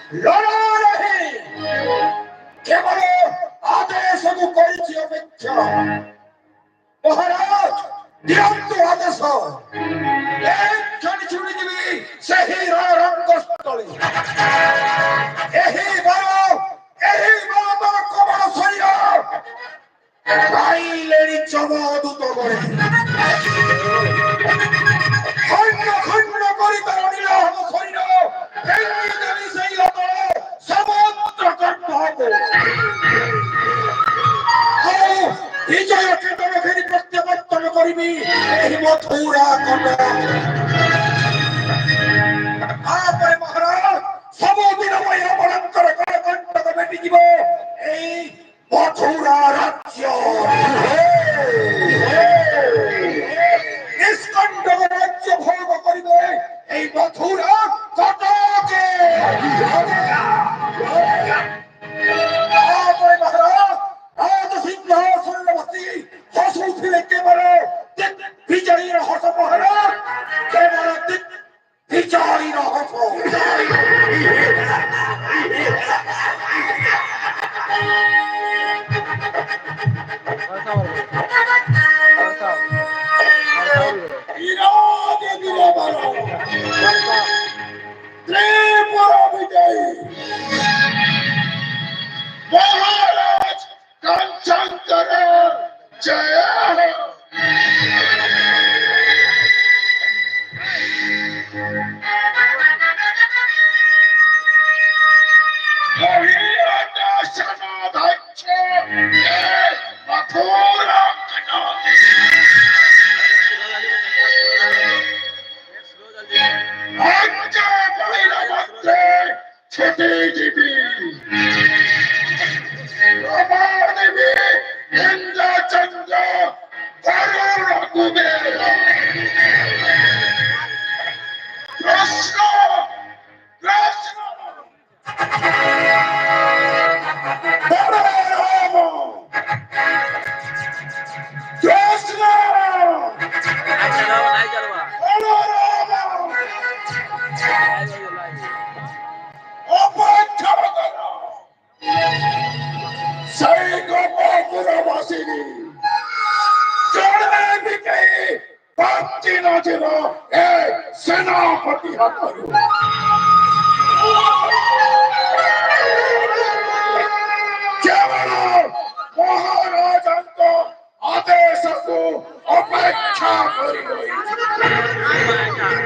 ଲଢ଼ାଇ କେବଳ ଆଦେଶକୁ କରିଛି ଅପେକ୍ଷା। ମହାରାଜ ଦିଅନ୍ତୁ ଆଦେଶ। ଛୁଡ଼ିଯିବି ସେହି ରଙ୍ଗସ୍ଥଳୀ। ଏହି ବଳ ତୋର କବଳ ଶରୀର ପାଇଲେଣି ଚମଦୂତ ବଳେ। ଖଣ୍ଡ ଖଣ୍ଡ କରି ତୋର ନିରହ ଶରୀର ଫେଙ୍ଗି ଦେବି ସେହି ଅତଳ ସମୁଦ୍ର ଗର୍ଭକୁ। ଆଉ ବିଜୟ କେତନ ଫେରି ପ୍ରତ୍ୟାବର୍ତ୍ତନ କରିବି ଏହି ମଥୁରା କଟକ। ତାପରେ ମହାରାଜ ସବୁଦିନ ପାଇଁ ଆପଣଙ୍କର କଣ୍ଟକ ଭେଟିଯିବ ଏଇ ମଥୁରା ରାଜ୍ୟ। ନିଷ୍କଣ୍ଟକ ରାଜ୍ୟ ଭୋଗ କରିବେ এই মথুরা কটকে। তাପରେ মহারাজ রাজ সিংহাসনে বসি হসুଥିଲେ কেবଳ বিজয়ীর হস। মহারাজ কেবଳ বিজয়ীর হস। ত্রিপুরা বিজয়ী মহারাজ কাঞ্চনজর জয় হো। মথুরা ছুটে দিবি প্রমাণ দিবি ইন্দ্রচন্দ্র তরুণ কুবের। প্রশ্ন প্রশ্ন প্রশ্ন অপেক্ষা করো সেই গোপপুরবাসিনী জড়ে বিজয়ী ভক্তি নজির এক সেনাপতি হাতରୁ কেবଳ ମହାରାଜାଙ୍କ ଆଦେଶକୁ ଅପେକ୍ଷା କରି ରହିଛି।